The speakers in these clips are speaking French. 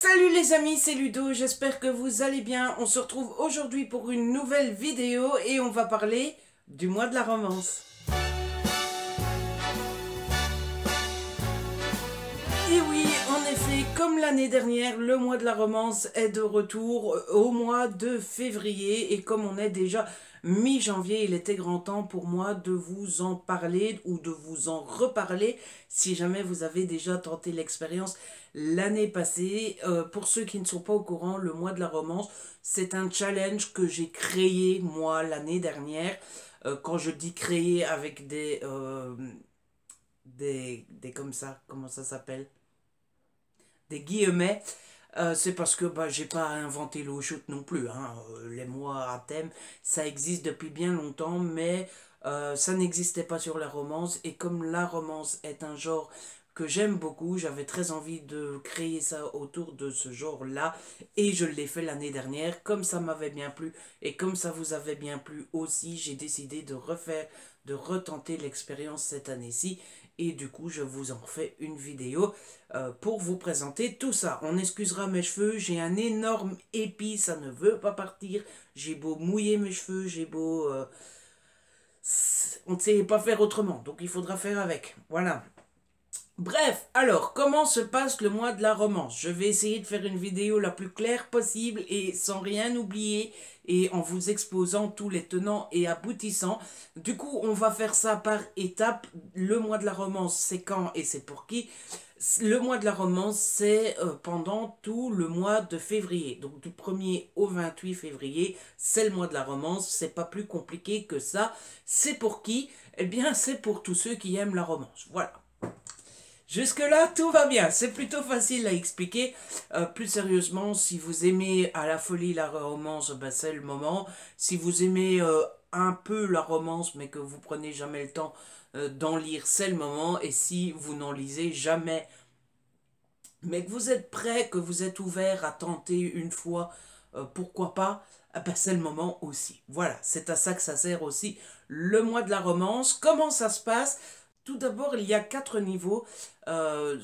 Salut les amis, c'est Ludo, j'espère que vous allez bien. On se retrouve aujourd'hui pour une nouvelle vidéo et on va parler du mois de la romance. Et oui, en effet, comme l'année dernière, le mois de la romance est de retour au mois de février. Et comme on est déjà mi-janvier, il était grand temps pour moi de vous en parler ou de vous en reparler si jamais vous avez déjà tenté l'expérience l'année passée. Pour ceux qui ne sont pas au courant, le mois de la romance, c'est un challenge que j'ai créé moi l'année dernière. Quand je dis créer avec des comme ça, comment ça s'appelle? Des guillemets, c'est parce que bah, j'ai pas inventé l'eau chaude non plus. Hein. Les mois à thème, ça existe depuis bien longtemps, mais ça n'existait pas sur la romance. Et comme la romance est un genre que j'aime beaucoup, j'avais très envie de créer ça autour de ce genre-là. Et je l'ai fait l'année dernière. Comme ça m'avait bien plu et comme ça vous avait bien plu aussi, j'ai décidé de refaire, de retenter l'expérience cette année-ci. Et du coup, je vous en fais une vidéo pour vous présenter tout ça. On excusera mes cheveux, j'ai un énorme épi, ça ne veut pas partir. J'ai beau mouiller mes cheveux, j'ai beau... on ne sait pas faire autrement, donc il faudra faire avec. Voilà. Bref, alors, comment se passe le mois de la romance? Je vais essayer de faire une vidéo la plus claire possible et sans rien oublier et en vous exposant tous les tenants et aboutissants. Du coup, on va faire ça par étapes. Le mois de la romance, c'est quand et c'est pour qui? Le mois de la romance, c'est pendant tout le mois de février. Donc du 1er au 28 février, c'est le mois de la romance. C'est pas plus compliqué que ça. C'est pour qui? Eh bien, c'est pour tous ceux qui aiment la romance. Voilà. Jusque-là, tout va bien. C'est plutôt facile à expliquer. Plus sérieusement, si vous aimez à la folie la romance, ben c'est le moment. Si vous aimez un peu la romance, mais que vous prenez jamais le temps d'en lire, c'est le moment. Et si vous n'en lisez jamais, mais que vous êtes prêt, que vous êtes ouvert à tenter une fois, pourquoi pas, ben c'est le moment aussi. Voilà, c'est à ça que ça sert aussi le mois de la romance. Comment ça se passe? Tout d'abord, il y a euh,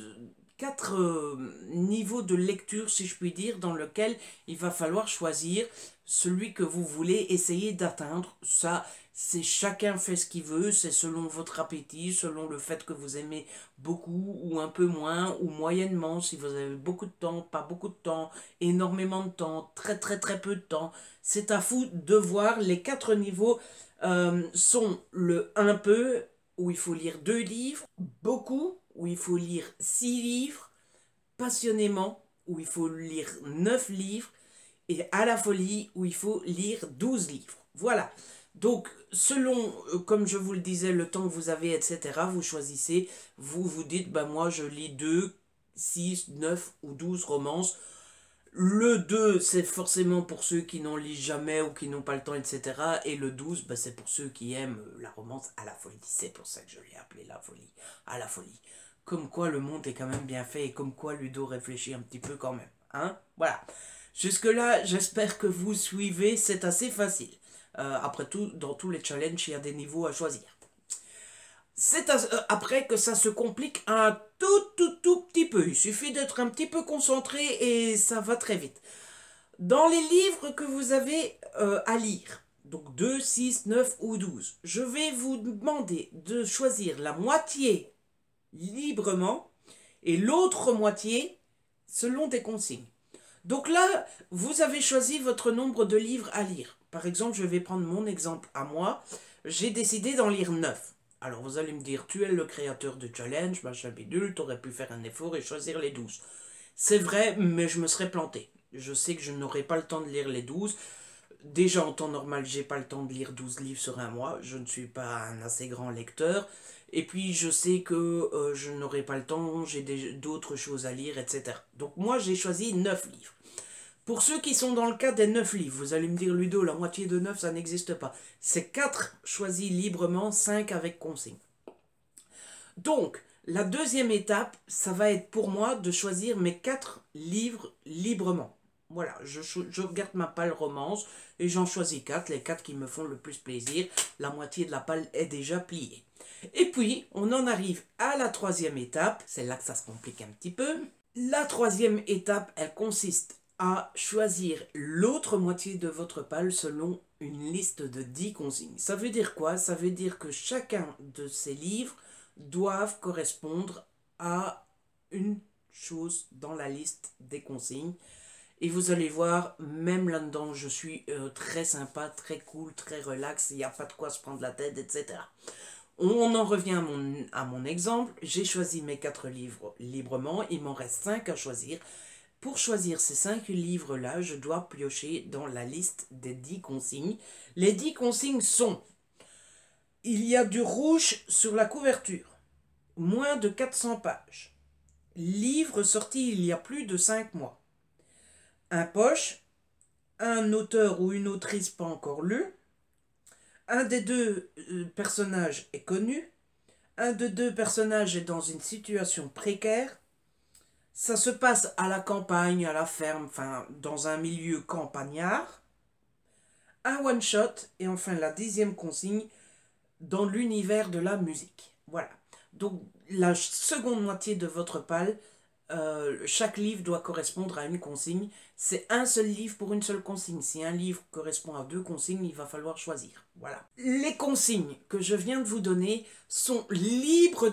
quatre niveaux de lecture, si je puis dire, dans lequel il va falloir choisir celui que vous voulez essayer d'atteindre. Ça, c'est chacun fait ce qu'il veut, c'est selon votre appétit, selon le fait que vous aimez beaucoup ou un peu moins ou moyennement, si vous avez beaucoup de temps, pas beaucoup de temps, énormément de temps, très très très peu de temps. C'est à vous de voir. Les quatre niveaux sont le un peu, où il faut lire 2 livres, beaucoup, où il faut lire 6 livres, passionnément, où il faut lire 9 livres, et à la folie, où il faut lire 12 livres. Voilà. Donc, selon, comme je vous le disais, le temps que vous avez, etc., vous choisissez, vous vous dites, ben moi je lis 2, 6, 9 ou 12 romances. Le 2, c'est forcément pour ceux qui n'en lisent jamais ou qui n'ont pas le temps, etc. Et le 12, bah, c'est pour ceux qui aiment la romance à la folie. C'est pour ça que je l'ai appelé la folie, à la folie. Comme quoi le monde est quand même bien fait et comme quoi Ludo réfléchit un petit peu quand même. Hein? Voilà. Jusque-là, j'espère que vous suivez, c'est assez facile. Après tout, dans tous les challenges, il y a des niveaux à choisir. C'est après que ça se complique un tout petit peu. Il suffit d'être un petit peu concentré et ça va très vite. Dans les livres que vous avez à lire, donc 2, 6, 9 ou 12, je vais vous demander de choisir la moitié librement et l'autre moitié selon des consignes. Donc là, vous avez choisi votre nombre de livres à lire. Par exemple, je vais prendre mon exemple à moi. J'ai décidé d'en lire 9. Alors vous allez me dire, tu es le créateur de challenge, machin bidule, t'aurais pu faire un effort et choisir les 12. C'est vrai, mais je me serais planté. Je sais que je n'aurai pas le temps de lire les 12. Déjà en temps normal, j'ai pas le temps de lire 12 livres sur un mois. Je ne suis pas un assez grand lecteur. Et puis je sais que je n'aurai pas le temps, j'ai d'autres choses à lire, etc. Donc moi j'ai choisi 9 livres. Pour ceux qui sont dans le cas des 9 livres, vous allez me dire Ludo, la moitié de 9 ça n'existe pas. C'est 4 choisis librement, 5 avec consigne. Donc, la deuxième étape, ça va être pour moi de choisir mes 4 livres librement. Voilà, je regarde ma palle romance et j'en choisis 4, les 4 qui me font le plus plaisir. La moitié de la palle est déjà pliée. Et puis, on en arrive à la troisième étape, c'est là que ça se complique un petit peu. La troisième étape, elle consiste à choisir l'autre moitié de votre palle selon une liste de 10 consignes. Ça veut dire quoi? Ça veut dire que chacun de ces livres doivent correspondre à une chose dans la liste des consignes. Et vous allez voir, même là-dedans, je suis très sympa, très cool, très relax, il n'y a pas de quoi se prendre la tête, etc. On en revient à mon exemple. J'ai choisi mes 4 livres librement. Il m'en reste 5 à choisir. Pour choisir ces 5 livres-là, je dois piocher dans la liste des 10 consignes. Les 10 consignes sont: il y a du rouge sur la couverture, moins de 400 pages, livre sorti il y a plus de 5 mois, un poche, un auteur ou une autrice pas encore lu, un des deux personnages est connu, un de deux personnages est dans une situation précaire, ça se passe à la campagne, à la ferme, enfin dans un milieu campagnard, un one-shot, et enfin la 10e consigne, dans l'univers de la musique. Voilà. Donc la seconde moitié de votre palle, chaque livre doit correspondre à une consigne. C'est un seul livre pour une seule consigne. Si un livre correspond à 2 consignes, il va falloir choisir. Voilà. Les consignes que je viens de vous donner sont libres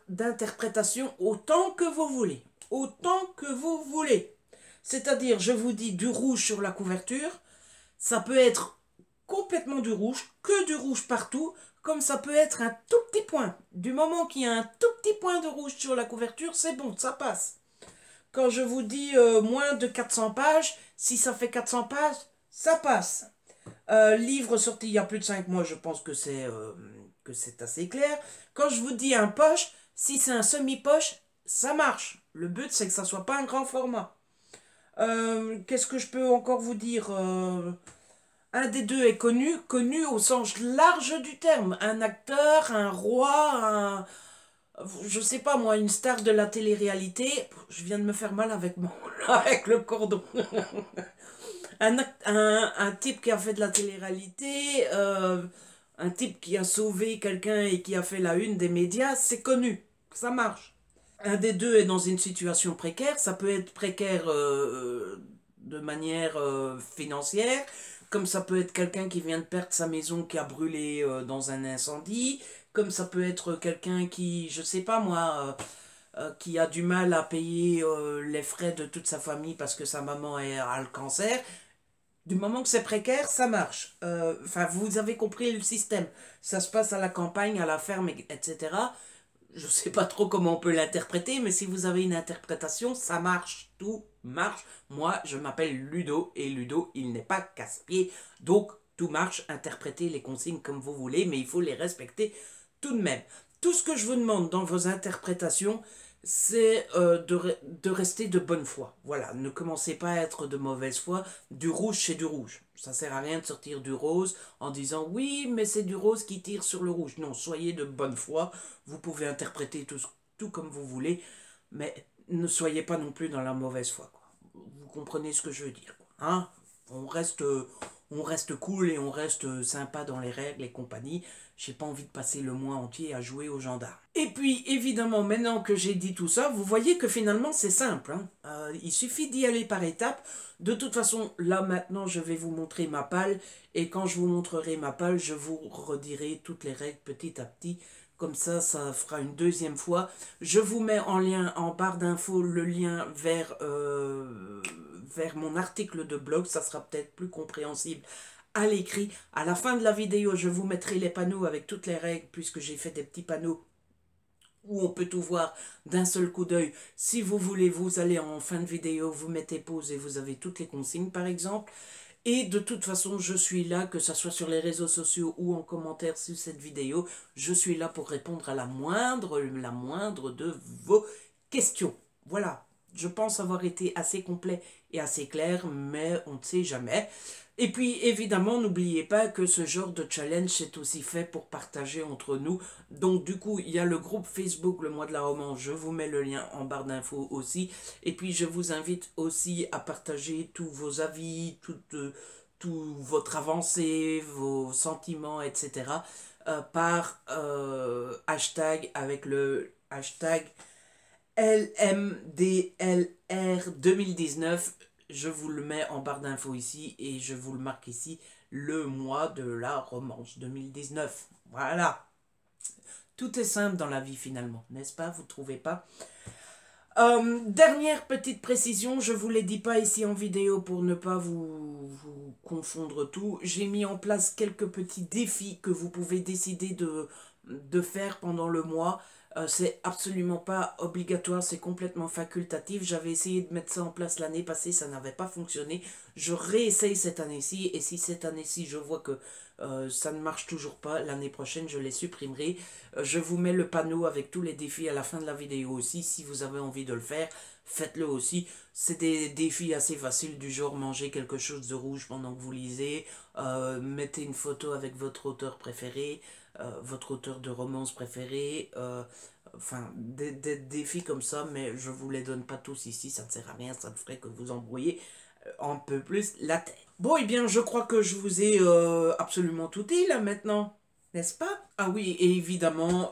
d'interprétation autant que vous voulez. Autant que vous voulez. C'est-à-dire, je vous dis du rouge sur la couverture, ça peut être complètement du rouge, que du rouge partout, comme ça peut être un tout petit point. Du moment qu'il y a un tout petit point de rouge sur la couverture, c'est bon, ça passe. Quand je vous dis moins de 400 pages, si ça fait 400 pages, ça passe. Livre sorti il y a plus de 5 mois, je pense que c'est assez clair. Quand je vous dis un poche, si c'est un semi-poche, ça marche. Le but, c'est que ça soit pas un grand format. Qu'est-ce que je peux encore vous dire? Un des deux est connu, connu au sens large du terme. Un acteur, un roi, je sais pas moi, une star de la télé-réalité. Je viens de me faire mal avec avec le cordon. Un type qui a fait de la télé-réalité, un type qui a sauvé quelqu'un et qui a fait la une des médias, c'est connu, ça marche. Un des deux est dans une situation précaire, ça peut être précaire de manière financière, comme ça peut être quelqu'un qui vient de perdre sa maison qui a brûlé dans un incendie, comme ça peut être quelqu'un qui, je sais pas moi, qui a du mal à payer les frais de toute sa famille parce que sa maman a le cancer. Du moment que c'est précaire, ça marche. Enfin, vous avez compris le système. Ça se passe à la campagne, à la ferme, etc. Je sais pas trop comment on peut l'interpréter, mais si vous avez une interprétation, ça marche. Tout marche. Moi, je m'appelle Ludo, et Ludo, il n'est pas casse-pied. Donc, tout marche. Interprétez les consignes comme vous voulez, mais il faut les respecter tout de même. Tout ce que je vous demande dans vos interprétations, c'est de rester de bonne foi. Voilà, ne commencez pas à être de mauvaise foi. Du rouge, c'est du rouge. Ça sert à rien de sortir du rose en disant oui, mais c'est du rose qui tire sur le rouge. Non, soyez de bonne foi. Vous pouvez interpréter tout comme vous voulez, mais ne soyez pas non plus dans la mauvaise foi, quoi. Vous comprenez ce que je veux dire, quoi. Hein? On reste cool et on reste sympa dans les règles et compagnie. J'ai pas envie de passer le mois entier à jouer aux gendarmes. Et puis, évidemment, maintenant que j'ai dit tout ça, vous voyez que finalement, c'est simple, hein. Il suffit d'y aller par étapes. De toute façon, là, maintenant, je vais vous montrer ma palle. Et quand je vous montrerai ma palle, je vous redirai toutes les règles petit à petit. Comme ça fera une deuxième fois. Je vous mets en lien, en barre d'infos, le lien vers mon article de blog. Ça sera peut-être plus compréhensible à l'écrit. À la fin de la vidéo, je vous mettrai les panneaux avec toutes les règles, puisque j'ai fait des petits panneaux où on peut tout voir d'un seul coup d'œil. Si vous voulez, vous allez en fin de vidéo, vous mettez pause et vous avez toutes les consignes, par exemple. Et de toute façon, je suis là, que ce soit sur les réseaux sociaux ou en commentaire sous cette vidéo, je suis là pour répondre à la moindre de vos questions. Voilà, je pense avoir été assez complet et assez clair, mais on ne sait jamais. Et puis, évidemment, n'oubliez pas que ce genre de challenge est aussi fait pour partager entre nous. Donc, du coup, il y a le groupe Facebook Le Mois de la Romance. Je vous mets le lien en barre d'infos aussi. Et puis, je vous invite aussi à partager tous vos avis, tout votre avancée, vos sentiments, etc. Par hashtag avec le hashtag LMDLR 2019. Je vous le mets en barre d'infos ici et je vous le marque ici, le mois de la romance 2019. Voilà. Tout est simple dans la vie finalement, n'est-ce pas? Vous ne trouvez pas? Dernière petite précision, je vous l'ai dit pas ici en vidéo pour ne pas vous confondre tout. J'ai mis en place quelques petits défis que vous pouvez décider de faire pendant le mois. C'est absolument pas obligatoire, c'est complètement facultatif. J'avais essayé de mettre ça en place l'année passée, ça n'avait pas fonctionné. Je réessaye cette année-ci et si cette année-ci je vois que ça ne marche toujours pas, l'année prochaine je les supprimerai. Je vous mets le panneau avec tous les défis à la fin de la vidéo aussi. Si vous avez envie de le faire, faites-le aussi. C'est des défis assez faciles du genre manger quelque chose de rouge pendant que vous lisez, mettez une photo avec votre auteur préféré, votre auteur de romance préféré, enfin des défis comme ça, mais je vous les donne pas tous ici, ça ne sert à rien, ça ne ferait que vous embrouiller un peu plus la tête. Bon, eh bien, je crois que je vous ai absolument tout dit là maintenant, n'est-ce pas? Ah oui, et évidemment,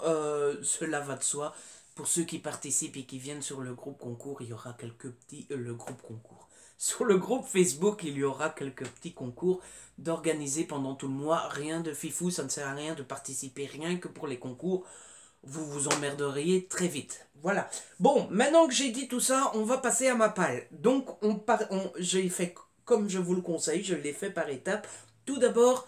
cela va de soi. Pour ceux qui participent et qui viennent sur le groupe concours, il y aura quelques petits... le groupe concours. Sur le groupe Facebook, il y aura quelques petits concours d'organiser pendant tout le mois. Rien de fifou, ça ne sert à rien de participer, rien que pour les concours. Vous vous emmerderiez très vite. Voilà. Bon, maintenant que j'ai dit tout ça, on va passer à ma palle. Donc, j'ai fait comme je vous le conseille, je l'ai fait par étapes. Tout d'abord,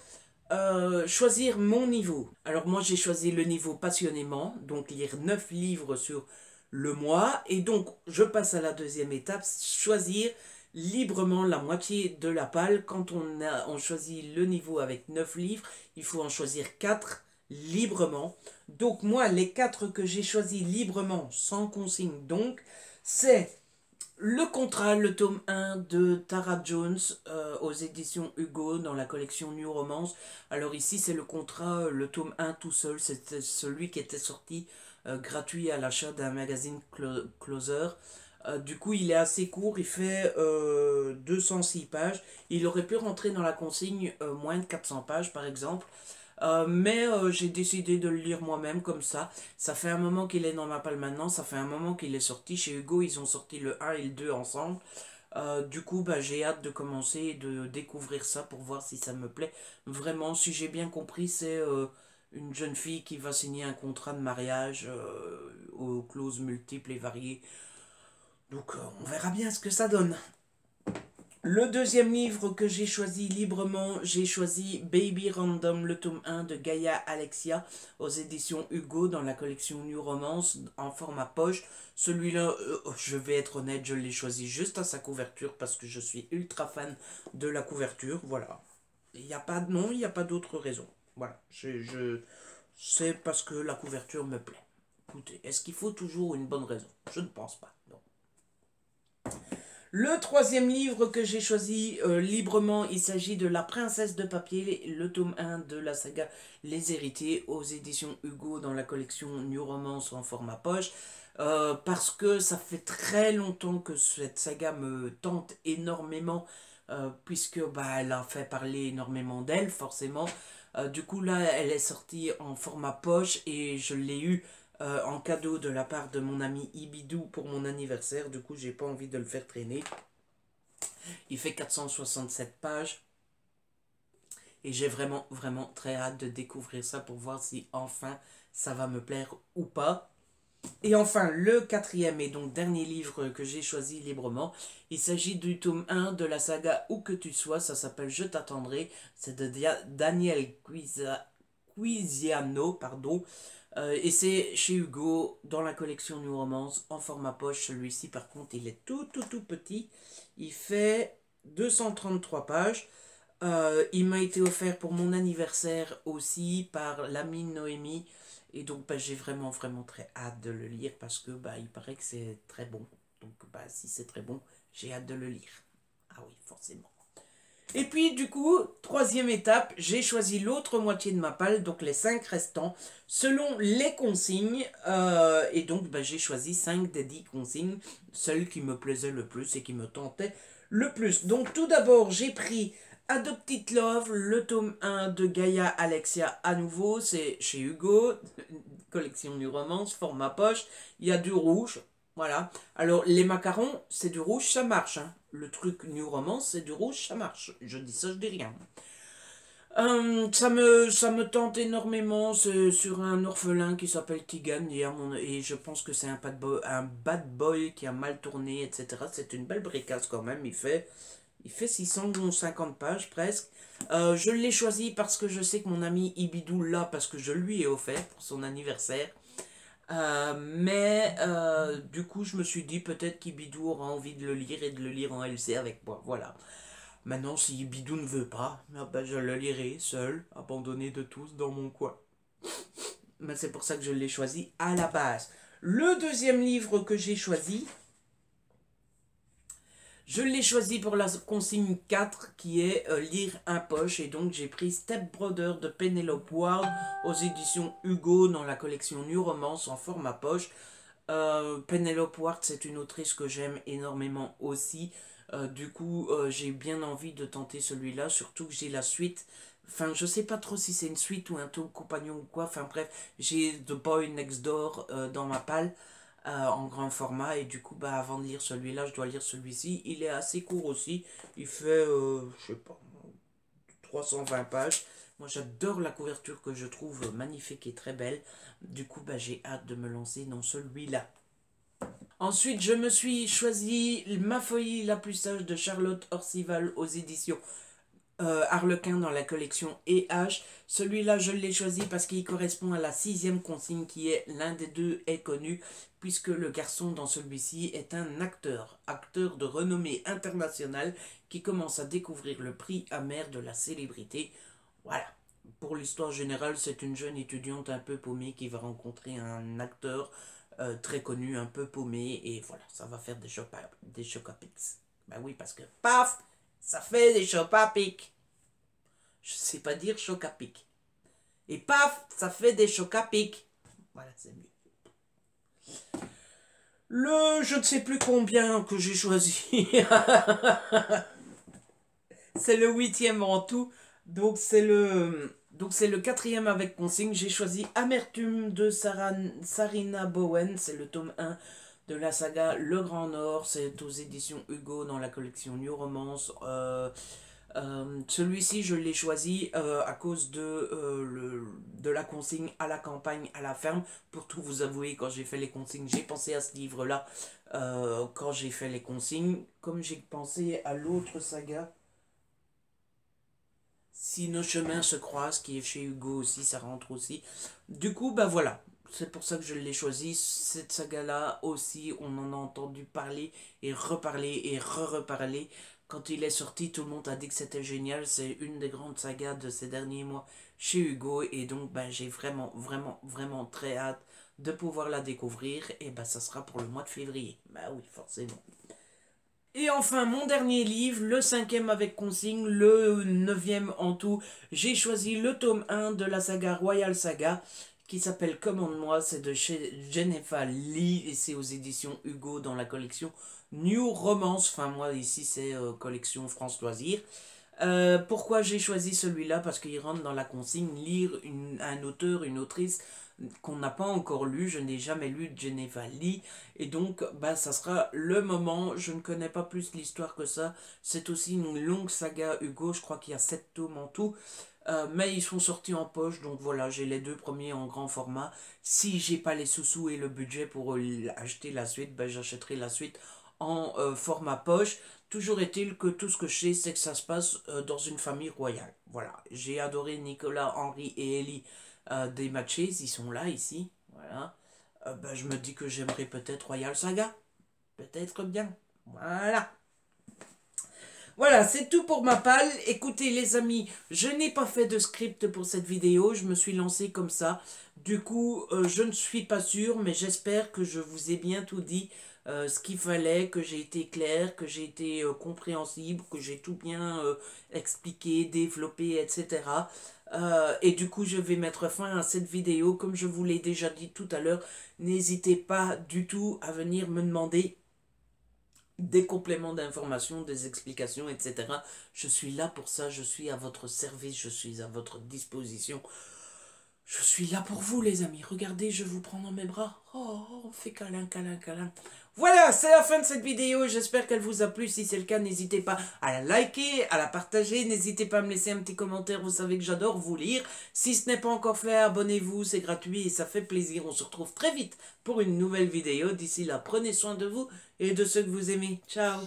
choisir mon niveau. Alors moi, j'ai choisi le niveau passionnément, donc lire 9 livres sur le mois. Et donc, je passe à la deuxième étape, choisir librement la moitié de la palle. Quand on choisit le niveau avec 9 livres, il faut en choisir 4 librement. Donc moi, les 4 que j'ai choisis librement, sans consigne donc, c'est Le Contrat, le tome 1 de Tara Jones aux éditions Hugo dans la collection New Romance. Alors ici, c'est Le Contrat, le tome 1 tout seul, c'était celui qui était sorti gratuit à l'achat d'un magazine Closer. Du coup, il est assez court, il fait 206 pages. Il aurait pu rentrer dans la consigne moins de 400 pages par exemple. Mais j'ai décidé de le lire moi-même comme ça. Ça fait un moment qu'il est dans ma palle maintenant. Ça fait un moment qu'il est sorti. Chez Hugo, ils ont sorti le 1 et le 2 ensemble. Du coup, bah, j'ai hâte de commencer et de découvrir ça pour voir si ça me plaît. Vraiment, si j'ai bien compris, c'est une jeune fille qui va signer un contrat de mariage aux clauses multiples et variées. Donc, on verra bien ce que ça donne. Le deuxième livre que j'ai choisi librement, j'ai choisi Baby Random, le tome 1 de Gaïa Alexia aux éditions Hugo dans la collection New Romance en format poche. Celui-là, je vais être honnête, je l'ai choisi juste à sa couverture parce que je suis ultra fan de la couverture. Voilà. Il n'y a pas de nom, il n'y a pas d'autre raison. Voilà. C'est parce que la couverture me plaît. Écoutez, est-ce qu'il faut toujours une bonne raison? Je ne pense pas. Non. Le troisième livre que j'ai choisi librement, il s'agit de La Princesse de Papier, le tome 1 de la saga Les Héritiers aux éditions Hugo dans la collection New Romance en format poche. Parce que ça fait très longtemps que cette saga me tente énormément, puisque bah, elle a fait parler énormément d'elle, forcément. Du coup, là, elle est sortie en format poche et je l'ai eu en cadeau de la part de mon ami Ibidou pour mon anniversaire. Du coup, j'ai pas envie de le faire traîner. Il fait 467 pages. Et j'ai vraiment, vraiment très hâte de découvrir ça pour voir si enfin ça va me plaire ou pas. Et enfin, le quatrième et donc dernier livre que j'ai choisi librement, il s'agit du tome 1 de la saga Où que tu sois, ça s'appelle Je t'attendrai, c'est de Daniel Quiziano, pardon, et c'est chez Hugo, dans la collection New Romance, en format poche. Celui-ci, par contre, il est tout petit. Il fait 233 pages. Il m'a été offert pour mon anniversaire aussi par l'amie Noémie. Et donc, bah, j'ai vraiment, vraiment très hâte de le lire parce que bah, il paraît que c'est très bon. Donc, bah, si c'est très bon, j'ai hâte de le lire. Ah oui, forcément. Et puis du coup, troisième étape, j'ai choisi l'autre moitié de ma palle, donc les 5 restants, selon les consignes. Et donc bah, j'ai choisi 5 des 10 consignes, celles qui me plaisaient le plus et qui me tentaient le plus. Donc tout d'abord, j'ai pris Adopted Love, le tome 1 de Gaïa Alexia à nouveau, c'est chez Hugo, collection du romance, format poche. Il y a du rouge, Voilà. Alors, les macarons, c'est du rouge, ça marche. Hein. Le truc New Romance, c'est du rouge, ça marche. Je dis ça, je dis rien. Ça me tente énormément. C'est sur un orphelin qui s'appelle Tigan. Et je pense que c'est un bad boy qui a mal tourné, etc. C'est une belle bricasse quand même. Il fait 650 pages presque. Je l'ai choisi parce que je sais que mon ami Ibidou l'a parce que je lui ai offert pour son anniversaire. Mais du coup, je me suis dit peut-être qu'Ibidou aura envie de le lire et de le lire en LC avec moi. Voilà. Maintenant, si Ibidou ne veut pas, ah ben, je le lirai seul, abandonné de tous dans mon coin. Mais c'est pour ça que je l'ai choisi à la base. Le deuxième livre que j'ai choisi, je l'ai choisi pour la consigne 4 qui est Lire un poche. Et donc j'ai pris Step Brother de Penelope Ward aux éditions Hugo dans la collection New Romance en format poche. Penelope Ward, c'est une autrice que j'aime énormément aussi. Du coup, j'ai bien envie de tenter celui-là, surtout que j'ai la suite. Enfin, je sais pas trop si c'est une suite ou un tome compagnon ou quoi. Enfin bref, j'ai The Boy Next Door dans ma palle en grand format. Et du coup, bah, avant de lire celui-là, je dois lire celui-ci. Il est assez court aussi. Il fait, je sais pas, 320 pages. Moi, j'adore la couverture que je trouve magnifique et très belle. Du coup, bah, j'ai hâte de me lancer dans celui-là. Ensuite, je me suis choisi Ma folie la plus sage de Charlotte Orcival aux éditions Harlequin dans la collection E.H. Celui-là, je l'ai choisi parce qu'il correspond à la 6e consigne qui est l'un des deux est connu, puisque le garçon dans celui-ci est un acteur de renommée internationale qui commence à découvrir le prix amer de la célébrité. Voilà. Pour l'histoire générale, c'est une jeune étudiante un peu paumée qui va rencontrer un acteur très connu, un peu paumé, et voilà, ça va faire des chocs à pics. Ben oui, parce que paf, ça fait des chocs à pics. Je sais pas dire choc à pics. Et paf, ça fait des chocs à pics. Voilà, c'est mieux. Le je ne sais plus combien que j'ai choisi. C'est le 8e en tout. Donc c'est le 4e avec consigne. J'ai choisi Amertume de Sarina Bowen. C'est le tome 1 de la saga Le Grand Nord. C'est aux éditions Hugo dans la collection New Romance. Celui-ci, je l'ai choisi à cause de la consigne à la campagne, à la ferme. Pour tout vous avouer, quand j'ai fait les consignes, j'ai pensé à ce livre-là quand j'ai fait les consignes. Comme j'ai pensé à l'autre saga. Si nos chemins se croisent, qui est chez Hugo aussi, ça rentre aussi. Du coup, bah voilà. C'est pour ça que je l'ai choisi. Cette saga-là aussi, on en a entendu parler et reparler et re-reparler. Quand il est sorti, tout le monde a dit que c'était génial. C'est une des grandes sagas de ces derniers mois chez Hugo. Et donc, bah, j'ai vraiment, vraiment, vraiment très hâte de pouvoir la découvrir. Et bah, ça sera pour le mois de février. Bah oui, forcément. Et enfin, mon dernier livre, le 5e avec consigne, le 9e en tout. J'ai choisi le tome 1 de la saga Royal Saga, qui s'appelle Commande-moi. C'est de chez Jennifer Lee, et c'est aux éditions Hugo dans la collection New Romance. Enfin, moi, ici, c'est collection France Loisirs. Pourquoi j'ai choisi celui-là? Parce qu'il rentre dans la consigne lire un auteur, une autrice qu'on n'a pas encore lu. Je n'ai jamais lu de Jennifer Lee. Et donc, bah, ça sera le moment. Je ne connais pas plus l'histoire que ça. C'est aussi une longue saga Hugo. Je crois qu'il y a 7 tomes en tout. Mais ils sont sortis en poche. Donc voilà, j'ai les deux premiers en grand format. Si j'ai pas les sous-sous et le budget pour acheter la suite, bah, j'achèterai la suite en format poche. Toujours est-il que tout ce que je sais, c'est que ça se passe dans une famille royale. Voilà. J'ai adoré Nicolas, Henri et Ellie des Matches. Ils sont là, ici. Voilà. Ben, je me dis que j'aimerais peut-être Royal Saga. Peut-être bien. Voilà. Voilà, c'est tout pour ma palle. Écoutez les amis, je n'ai pas fait de script pour cette vidéo. Je me suis lancé comme ça. Du coup, je ne suis pas sûr, mais j'espère que je vous ai bien tout dit. Ce qu'il fallait, que j'ai été clair, que j'ai été compréhensible, que j'ai tout bien expliqué, développé, etc. Et du coup, je vais mettre fin à cette vidéo. Comme je vous l'ai déjà dit tout à l'heure, n'hésitez pas du tout à venir me demander des compléments d'informations, des explications, etc. Je suis là pour ça, je suis à votre service, je suis à votre disposition. Je suis là pour vous, les amis. Regardez, je vous prends dans mes bras. Oh, on fait câlin, câlin, câlin. Voilà, c'est la fin de cette vidéo. J'espère qu'elle vous a plu. Si c'est le cas, n'hésitez pas à la liker, à la partager. N'hésitez pas à me laisser un petit commentaire. Vous savez que j'adore vous lire. Si ce n'est pas encore fait, abonnez-vous. C'est gratuit et ça fait plaisir. On se retrouve très vite pour une nouvelle vidéo. D'ici là, prenez soin de vous et de ceux que vous aimez. Ciao.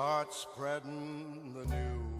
Start spreading the news.